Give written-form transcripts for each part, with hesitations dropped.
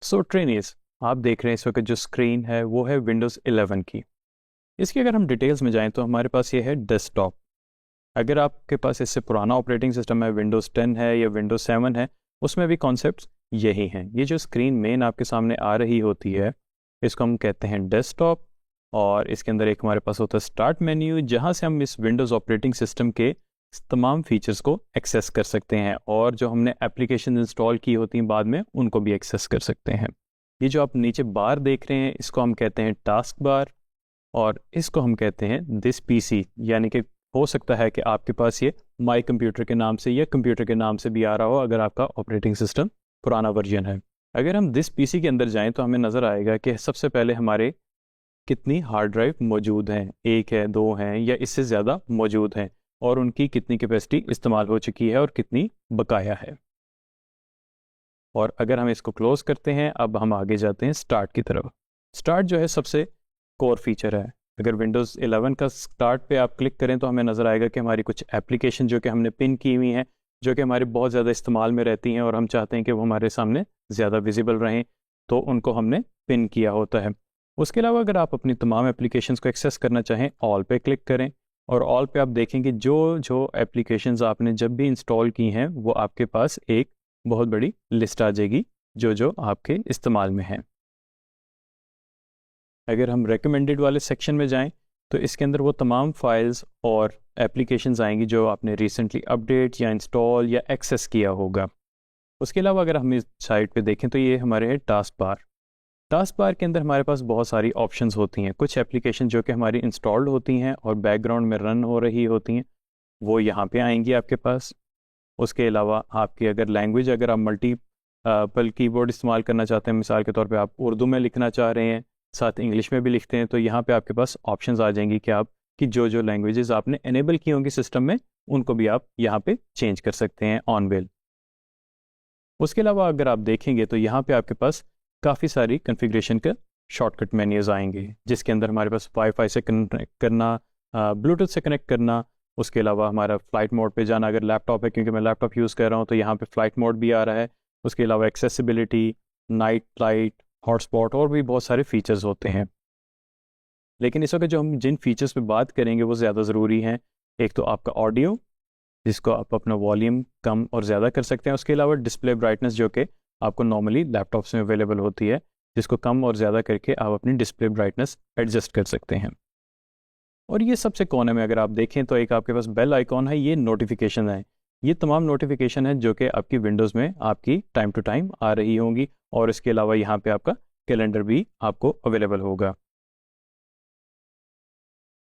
सो trainees, आप देख रहे हैं इस वक्त जो स्क्रीन है वो है विंडोज़ 11 की। इसकी अगर हम डिटेल्स में जाएं तो हमारे पास ये है डेस्कटॉप। अगर आपके पास इससे पुराना ऑपरेटिंग सिस्टम है, विंडोज़ 10 है या विंडोज़ 7 है, उसमें भी कॉन्सेप्ट्स यही हैं। ये जो स्क्रीन मेन आपके सामने आ रही होती है, इसको हम कहते हैं डेस्कटॉप। और इसके अंदर एक हमारे पास होता है स्टार्ट मेन्यू, जहाँ से हम इस विंडोज़ ऑपरेटिंग सिस्टम के तमाम फीचर्स को एक्सेस कर सकते हैं, और जो हमने एप्लीकेशन इंस्टॉल की होती हैं बाद में उनको भी एक्सेस कर सकते हैं। ये जो आप नीचे बार देख रहे हैं, इसको हम कहते हैं टास्क बार, और इसको हम कहते हैं दिस पीसी। यानी कि हो सकता है कि आपके पास ये माई कंप्यूटर के नाम से या कंप्यूटर के नाम से भी आ रहा हो, अगर आपका ऑपरेटिंग सिस्टम पुराना वर्जन है। अगर हम दिस पीसी के अंदर जाएं तो हमें नज़र आएगा कि सबसे पहले हमारे कितनी हार्ड ड्राइव मौजूद हैं, एक है, दो हैं या इससे ज़्यादा मौजूद हैं, और उनकी कितनी कैपेसिटी इस्तेमाल हो चुकी है और कितनी बकाया है। और अगर हम इसको क्लोज करते हैं, अब हम आगे जाते हैं स्टार्ट की तरफ। स्टार्ट जो है सबसे कोर फीचर है। अगर विंडोज़ 11 का स्टार्ट पे आप क्लिक करें तो हमें नज़र आएगा कि हमारी कुछ एप्लीकेशन जो कि हमने पिन की हुई हैं, जो कि हमारे बहुत ज़्यादा इस्तेमाल में रहती हैं और हम चाहते हैं कि वो हमारे सामने ज़्यादा विजिबल रहें, तो उनको हमने पिन किया होता है। उसके अलावा अगर आप अपनी तमाम एप्लीकेशंस को एक्सेस करना चाहें, ऑल पे क्लिक करें, और ऑल पे आप देखेंगे जो जो एप्लीकेशंस आपने जब भी इंस्टॉल की हैं वो आपके पास एक बहुत बड़ी लिस्ट आ जाएगी जो जो आपके इस्तेमाल में है। अगर हम रेकमेंडेड वाले सेक्शन में जाएं तो इसके अंदर वो तमाम फाइल्स और एप्लीकेशंस आएंगी जो आपने रिसेंटली अपडेट या इंस्टॉल या एक्सेस किया होगा। उसके अलावा अगर हम इस साइट पे देखें तो ये हमारे है टास्क बार। टास्क बार के अंदर हमारे पास बहुत सारी ऑप्शंस होती हैं। कुछ एप्लीकेशन जो कि हमारी इंस्टॉल्ड होती हैं और बैकग्राउंड में रन हो रही होती हैं, वो यहाँ पे आएंगी आपके पास। उसके अलावा आपकी अगर लैंग्वेज, अगर आप मल्टीपल कीबोर्ड इस्तेमाल करना चाहते हैं, मिसाल के तौर पे आप उर्दू में लिखना चाह रहे हैं, साथ इंग्लिश में भी लिखते हैं, तो यहाँ पे आपके पास ऑप्शंस आ जाएंगी कि आप कि जो जो लैंग्वेजेस आपने एनेबल की होंगी सिस्टम में, उनको भी आप यहाँ पे चेंज कर सकते हैं ऑन वेल। उसके अलावा अगर आप देखेंगे तो यहाँ पे आपके पास काफ़ी सारी कन्फिग्रेशन का शॉर्टकट मेन्यूज आएंगे, जिसके अंदर हमारे पास वाईफाई से कनेक्ट करना, ब्लूटूथ से कनेक्ट करना, उसके अलावा हमारा फ्लाइट मोड पे जाना। अगर लैपटॉप है, क्योंकि मैं लैपटॉप यूज़ कर रहा हूँ, तो यहाँ पे फ्लाइट मोड भी आ रहा है। उसके अलावा एक्सेसिबिलिटी, नाइट फ्लाइट, हॉटस्पॉट, और भी बहुत सारे फीचर्स होते हैं। लेकिन इस वक्त जो हम जिन फीचर्स पे बात करेंगे वो ज़्यादा ज़रूरी हैं। एक तो आपका ऑडियो, जिसको आप अपना वॉल्यूम कम और ज़्यादा कर सकते हैं। उसके अलावा डिस्प्ले ब्राइटनेस, जो कि आपको नॉर्मली लैपटॉप्स में अवेलेबल होती है, जिसको कम और ज़्यादा करके आप अपनी डिस्प्ले ब्राइटनेस एडजस्ट कर सकते हैं। और ये सबसे कोने में अगर आप देखें तो एक आपके पास बेल आइकॉन है, ये नोटिफिकेशन है। ये तमाम नोटिफिकेशन है जो कि आपकी विंडोज़ में आपकी टाइम टू टाइम आ रही होंगी, और इसके अलावा यहाँ पे आपका कैलेंडर भी आपको अवेलेबल होगा,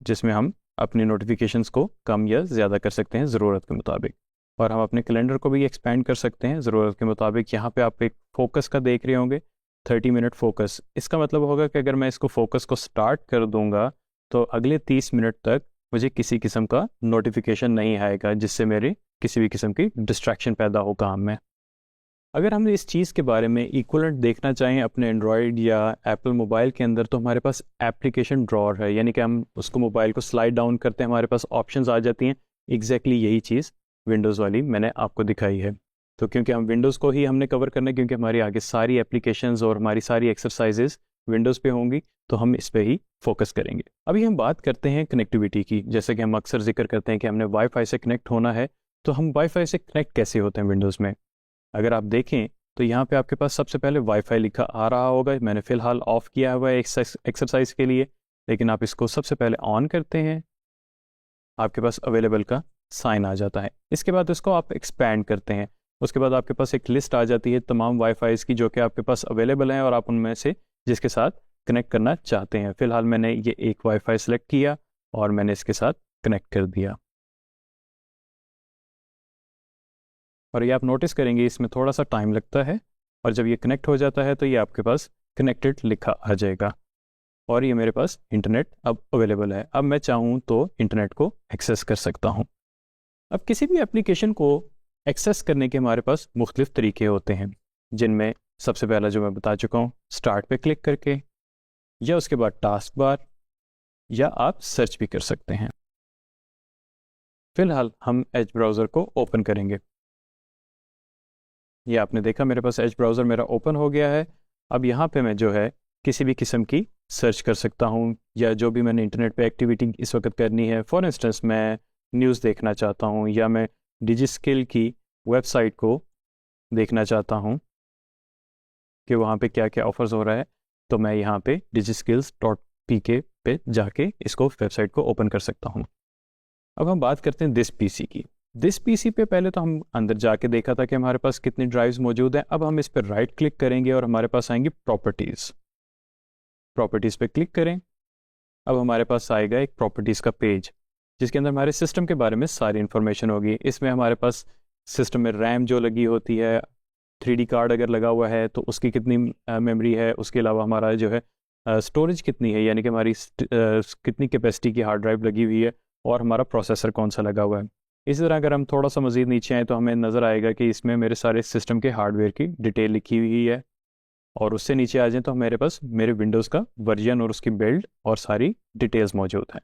जिसमें हम अपनी नोटिफिकेशंस को कम या ज़्यादा कर सकते हैं ज़रूरत के मुताबिक। और हम अपने कैलेंडर को भी एक्सपेंड कर सकते हैं ज़रूरत के मुताबिक। यहाँ पे आप एक फोकस का देख रहे होंगे, 30 मिनट फोकस। इसका मतलब होगा कि अगर मैं इसको फोकस को स्टार्ट कर दूंगा तो अगले 30 मिनट तक मुझे किसी किस्म का नोटिफिकेशन नहीं आएगा, जिससे मेरे किसी भी किस्म की डिस्ट्रैक्शन पैदा हो काम में। अगर हम इस चीज़ के बारे में इक्वलेंट देखना चाहें अपने एंड्रॉयड या एप्पल मोबाइल के अंदर, तो हमारे पास एप्लीकेशन ड्रॉअर है। यानी कि हम उसको मोबाइल को स्लाइड डाउन करते हैं, हमारे पास ऑप्शंस आ जाती हैं। एग्जैक्टली यही चीज़ विंडोज़ वाली मैंने आपको दिखाई है। तो क्योंकि हम विंडोज़ को ही हमने कवर करना है, क्योंकि हमारी आगे सारी एप्लीकेशंस और हमारी सारी एक्सरसाइजेज विंडोज़ पे होंगी, तो हम इस पे ही फोकस करेंगे। अभी हम बात करते हैं कनेक्टिविटी की। जैसे कि हम अक्सर जिक्र करते हैं कि हमने वाईफाई से कनेक्ट होना है, तो हम वाईफाई से कनेक्ट कैसे होते हैं विंडोज़ में। अगर आप देखें तो यहाँ पे आपके पास सबसे पहले वाईफाई लिखा आ रहा होगा। मैंने फ़िलहाल ऑफ़ किया हुआ है एक्सरसाइज के लिए, लेकिन आप इसको सबसे पहले ऑन करते हैं, आपके पास अवेलेबल का साइन आ जाता है। इसके बाद इसको आप एक्सपैंड करते हैं। उसके बाद आपके पास एक लिस्ट आ जाती है तमाम वाईफाइज़ की जो कि आपके पास अवेलेबल हैं, और आप उनमें से जिसके साथ कनेक्ट करना चाहते हैं। फ़िलहाल मैंने ये एक वाईफाई सेलेक्ट किया और मैंने इसके साथ कनेक्ट कर दिया। और ये आप नोटिस करेंगे इसमें थोड़ा सा टाइम लगता है, और जब ये कनेक्ट हो जाता है तो ये आपके पास कनेक्टेड लिखा आ जाएगा, और ये मेरे पास इंटरनेट अब अवेलेबल है। अब मैं चाहूँ तो इंटरनेट को एक्सेस कर सकता हूँ। अब किसी भी एप्लीकेशन को एक्सेस करने के हमारे पास मुख्तलिफ तरीके होते हैं, जिनमें सबसे पहला जो मैं बता चुका हूँ, स्टार्ट पे क्लिक करके, या उसके बाद टास्क बार, या आप सर्च भी कर सकते हैं। फिलहाल हम एज ब्राउज़र को ओपन करेंगे। ये आपने देखा मेरे पास एज ब्राउज़र मेरा ओपन हो गया है। अब यहाँ पे मैं जो है किसी भी किस्म की सर्च कर सकता हूँ, या जो भी मैंने इंटरनेट पे एक्टिविटी इस वक्त करनी है, फॉर इंस्टेंस मैं न्यूज़ देखना चाहता हूँ या मैं डिजिस्किल की वेबसाइट को देखना चाहता हूँ कि वहाँ पे क्या क्या ऑफर्स हो रहा है, तो मैं यहाँ पे digiskills.pk पे जाके इसको वेबसाइट को ओपन कर सकता हूँ। अब हम बात करते हैं दिस पीसी की। दिस पीसी पे पहले तो हम अंदर जाके देखा था कि हमारे पास कितनी ड्राइव्स मौजूद हैं। अब हम इस पर राइट क्लिक करेंगे और हमारे पास आएंगी प्रॉपर्टीज़। प्रॉपर्टीज़ पे क्लिक करें। अब हमारे पास आएगा एक प्रॉपर्टीज़ का पेज जिसके अंदर हमारे सिस्टम के बारे में सारी इन्फॉर्मेशन होगी। इसमें हमारे पास सिस्टम में रैम जो लगी होती है, 3D कार्ड अगर लगा हुआ है तो उसकी कितनी मेमोरी है, उसके अलावा हमारा जो है स्टोरेज कितनी है, यानी कि हमारी कितनी कैपेसिटी की हार्ड ड्राइव लगी हुई है, और हमारा प्रोसेसर कौन सा लगा हुआ है। इसी तरह अगर हम थोड़ा सा मज़ीद नीचे आए तो हमें नज़र आएगा कि इसमें मेरे सारे सिस्टम के हार्डवेयर की डिटेल लिखी हुई है, और उससे नीचे आ जाए तो मेरे पास मेरे विंडोज़ का वर्जन और उसकी बिल्ड और सारी डिटेल्स मौजूद हैं।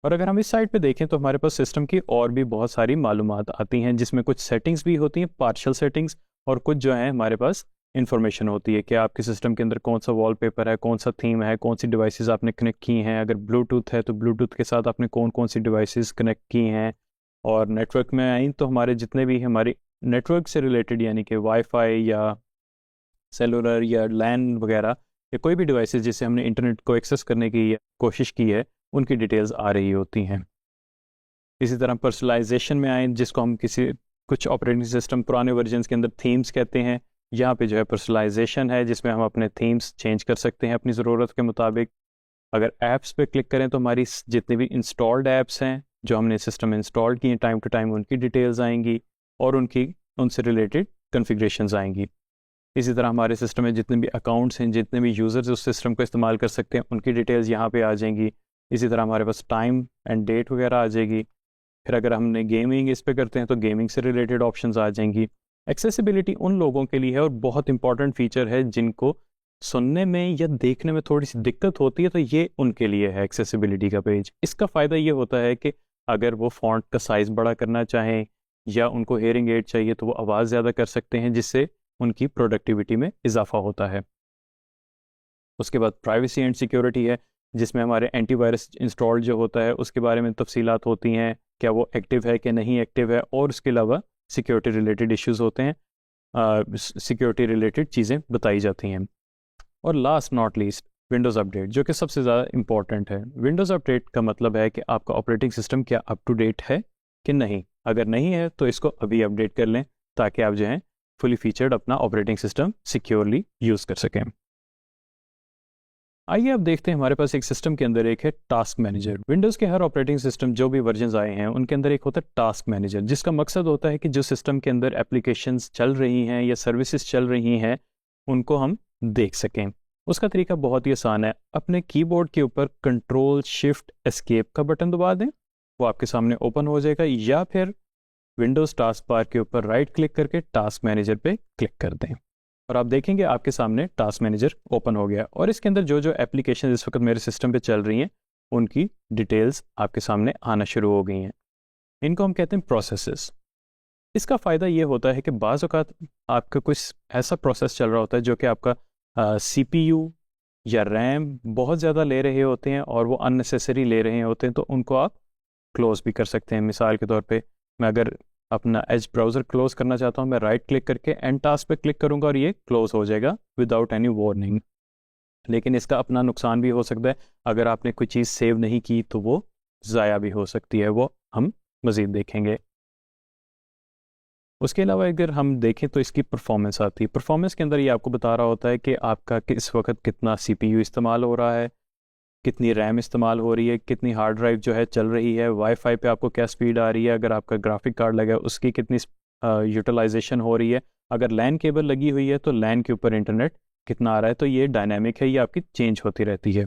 और अगर हम इस साइड पे देखें तो हमारे पास सिस्टम की और भी बहुत सारी मालूमात आती हैं, जिसमें कुछ सेटिंग्स भी होती हैं, पार्शियल सेटिंग्स, और कुछ जो है हमारे पास इंफॉर्मेशन होती है कि आपके सिस्टम के अंदर कौन सा वॉलपेपर है, कौन सा थीम है, कौन सी डिवाइसेस आपने कनेक्ट की हैं। अगर ब्लूटूथ है तो ब्लूटूथ के साथ आपने कौन कौन सी डिवाइसेस कनेक्ट की हैं। और नेटवर्क में आई तो हमारे जितने भी हमारी नेटवर्क से रिलेटेड, यानी कि वाईफाई या सेलुलर या लैन वगैरह, या कोई भी डिवाइसेस जिससे हमने इंटरनेट को एक्सेस करने की कोशिश की है, उनकी डिटेल्स आ रही होती हैं। इसी तरह पर्सनलाइजेशन में आए, जिसको हम कुछ ऑपरेटिंग सिस्टम पुराने वर्जन्स के अंदर थीम्स कहते हैं, यहाँ पे जो है पर्सनलाइजेशन है जिसमें हम अपने थीम्स चेंज कर सकते हैं अपनी ज़रूरत के मुताबिक। अगर ऐप्स पे क्लिक करें तो हमारी जितनी भी इंस्टॉल्ड ऐप्स हैं जो हमने सिस्टम में इंस्टॉल की हैं, टाइम टू टाइम उनकी डिटेल्स आएंगी और उनसे रिलेटेड कन्फिग्रेशंस आएंगी। इसी तरह हमारे सिस्टम में जितने भी अकाउंट्स हैं, जितने भी यूज़र्स उस सिस्टम को इस्तेमाल कर सकते हैं, उनकी डिटेल्स यहाँ पे आ जाएंगी। इसी तरह हमारे पास टाइम एंड डेट वगैरह आ जाएगी। फिर अगर हमने गेमिंग इस पे करते हैं तो गेमिंग से रिलेटेड ऑप्शंस आ जाएंगी। एक्सेसिबिलिटी उन लोगों के लिए है और बहुत इंपॉर्टेंट फीचर है जिनको सुनने में या देखने में थोड़ी सी दिक्कत होती है, तो ये उनके लिए है एक्सेसिबिलिटी का पेज। इसका फ़ायदा ये होता है कि अगर वो फॉन्ट का साइज़ बड़ा करना चाहें या उनको हेयरिंग एड चाहिए तो वो आवाज़ ज़्यादा कर सकते हैं, जिससे उनकी प्रोडक्टिविटी में इजाफा होता है। उसके बाद प्राइवेसी एंड सिक्योरिटी है, जिसमें हमारे एंटीवायरस इंस्टॉल जो होता है उसके बारे में तफसीलात होती हैं, क्या वो एक्टिव है कि नहीं एक्टिव है, और उसके अलावा सिक्योरिटी रिलेटेड इश्यूज होते हैं, सिक्योरिटी रिलेटेड चीज़ें बताई जाती हैं। और last not least Windows update, जो कि सबसे ज़्यादा इंपॉर्टेंट है। विंडोज़ अपडेट का मतलब है कि आपका ऑपरेटिंग सिस्टम क्या अप टू डेट है कि नहीं। अगर नहीं है तो इसको अभी अपडेट कर लें ताकि आप जो हैं फुली फीचर्ड अपना ऑपरेटिंग सिस्टम सिक्योरली यूज़ कर सकें। आइए अब देखते हैं, हमारे पास एक सिस्टम के अंदर एक है टास्क मैनेजर। विंडोज़ के हर ऑपरेटिंग सिस्टम जो भी वर्जन्स आए हैं उनके अंदर एक होता है टास्क मैनेजर, जिसका मकसद होता है कि जो सिस्टम के अंदर एप्लीकेशंस चल रही हैं या सर्विसेज चल रही हैं उनको हम देख सकें। उसका तरीका बहुत ही आसान है। अपने कीबोर्ड के ऊपर कंट्रोल शिफ्ट एस्केप का बटन दबा दें, वो आपके सामने ओपन हो जाएगा, या फिर विंडोज़ टास्क बार के ऊपर राइट क्लिक करके टास्क मैनेजर पे क्लिक कर दें और आप देखेंगे आपके सामने टास्क मैनेजर ओपन हो गया। और इसके अंदर जो जो एप्लीकेशन इस वक्त मेरे सिस्टम पे चल रही हैं उनकी डिटेल्स आपके सामने आना शुरू हो गई हैं। इनको हम कहते हैं प्रोसेसेस। इसका फ़ायदा ये होता है कि बाज़ औक़ात आपका कुछ ऐसा प्रोसेस चल रहा होता है जो कि आपका CPU या रैम बहुत ज़्यादा ले रहे होते हैं और वो अननेसेसरी ले रहे होते हैं, तो उनको आप क्लोज़ भी कर सकते हैं। मिसाल के तौर पे मैं अगर अपना एज ब्राउज़र क्लोज़ करना चाहता हूँ, मैं राइट क्लिक करके एंड टास्क पे क्लिक करूँगा और ये क्लोज़ हो जाएगा विदाउट एनी वार्निंग। लेकिन इसका अपना नुकसान भी हो सकता है, अगर आपने कोई चीज़ सेव नहीं की तो वो ज़ाया भी हो सकती है, वो हम मज़ीद देखेंगे। उसके अलावा अगर हम देखें तो इसकी परफॉर्मेंस आती है। परफॉर्मेंस के अंदर ये आपको बता रहा होता है कि आपका इस वक्त कितना CPU इस्तेमाल हो रहा है, कितनी रैम इस्तेमाल हो रही है, कितनी हार्ड ड्राइव जो है चल रही है, वाईफाई पे आपको क्या स्पीड आ रही है, अगर आपका ग्राफिक कार्ड लगा है उसकी कितनी यूटिलाइजेशन हो रही है, अगर लैन केबल लगी हुई है तो लैन के ऊपर इंटरनेट कितना आ रहा है। तो ये डायनामिक है, ये आपकी चेंज होती रहती है।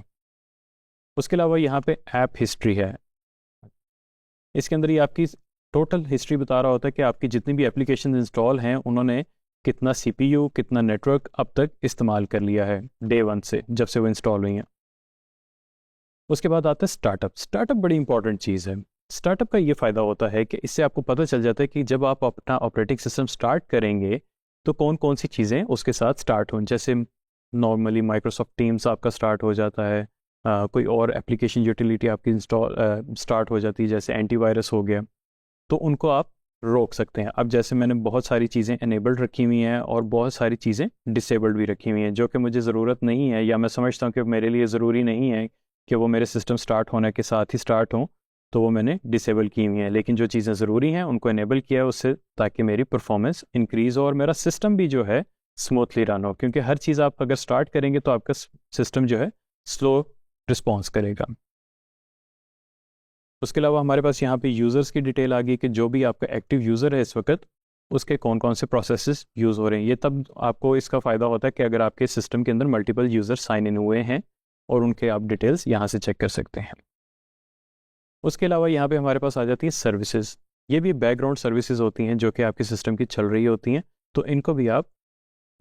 उसके अलावा यहाँ पे ऐप हिस्ट्री है। इसके अंदर ये आपकी टोटल हिस्ट्री बता रहा होता है कि आपकी जितनी भी एप्लीकेशन इंस्टॉल हैं उन्होंने कितना CPU, कितना नेटवर्क अब तक इस्तेमाल कर लिया है डे 1 से, जब से वो इंस्टॉल हुई हैं। उसके बाद आता है स्टार्टअप। स्टार्टअप बड़ी इंपॉर्टेंट चीज़ है। स्टार्टअप का ये फ़ायदा होता है कि इससे आपको पता चल जाता है कि जब आप अपना ऑपरेटिंग सिस्टम स्टार्ट करेंगे तो कौन कौन सी चीज़ें उसके साथ स्टार्ट हों। जैसे नॉर्मली माइक्रोसॉफ्ट टीम्स आपका स्टार्ट हो जाता है, कोई और एप्लीकेशन यूटिलिटी आपकी इंस्टॉल स्टार्ट हो जाती है जैसे एंटीवायरस हो गया, तो उनको आप रोक सकते हैं। अब जैसे मैंने बहुत सारी चीज़ें इनेबल्ड रखी हुई हैं और बहुत सारी चीज़ें डिसेबल्ड भी रखी हुई हैं जो कि मुझे ज़रूरत नहीं है, या मैं समझता हूँ कि मेरे लिए ज़रूरी नहीं है कि वो मेरे सिस्टम स्टार्ट होने के साथ ही स्टार्ट हों, तो वो मैंने डिसेबल की हुई हैं। लेकिन जो चीज़ें ज़रूरी हैं उनको इनेबल किया है उससे, ताकि मेरी परफॉर्मेंस इंक्रीज़ हो और मेरा सिस्टम भी जो है स्मूथली रन हो, क्योंकि हर चीज़ आप अगर स्टार्ट करेंगे तो आपका सिस्टम जो है स्लो रिस्पॉन्स करेगा। उसके अलावा हमारे पास यहाँ पे यूज़र्स की डिटेल आ गई कि जो भी आपका एक्टिव यूज़र है इस वक्त, उसके कौन कौन से प्रोसेसेस यूज़ हो रहे हैं। ये तब आपको इसका फ़ायदा होता है कि अगर आपके सिस्टम के अंदर मल्टीपल यूज़र साइन इन हुए हैं और उनके आप डिटेल्स यहाँ से चेक कर सकते हैं। उसके अलावा यहाँ पे हमारे पास आ जाती है सर्विसेज। ये भी बैकग्राउंड सर्विसेज होती हैं जो कि आपके सिस्टम की चल रही होती हैं, तो इनको भी आप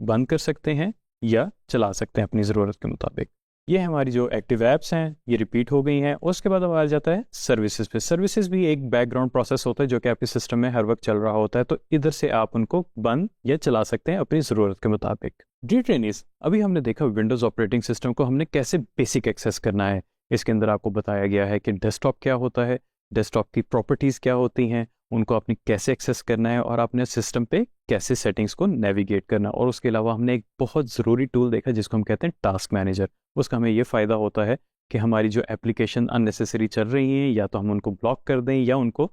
बंद कर सकते हैं या चला सकते हैं अपनी ज़रूरत के मुताबिक। ये हमारी जो एक्टिव ऐप्स हैं ये रिपीट हो गई हैं। उसके बाद अब आ जाता है सर्विसेज पे। सर्विसेज भी एक बैकग्राउंड प्रोसेस होता है जो कि आपके सिस्टम में हर वक्त चल रहा होता है, तो इधर से आप उनको बंद या चला सकते हैं अपनी ज़रूरत के मुताबिक। डी ट्रेनिस, अभी हमने देखा विंडोज़ ऑपरेटिंग सिस्टम को हमने कैसे बेसिक एक्सेस करना है। इसके अंदर आपको बताया गया है कि डेस्कटॉप क्या होता है, डेस्कटॉप की प्रॉपर्टीज़ क्या होती हैं, उनको आपने कैसे एक्सेस करना है और अपने सिस्टम पे कैसे सेटिंग्स को नेविगेट करना। और उसके अलावा हमने एक बहुत ज़रूरी टूल देखा जिसको हम कहते हैं टास्क मैनेजर। उसका हमें ये फ़ायदा होता है कि हमारी जो एप्लीकेशन अननेसेसरी चल रही हैं या तो हम उनको ब्लॉक कर दें या उनको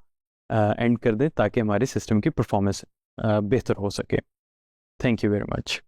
एंड कर दें, ताकि हमारे सिस्टम की परफॉर्मेंस बेहतर हो सके। Thank you very much.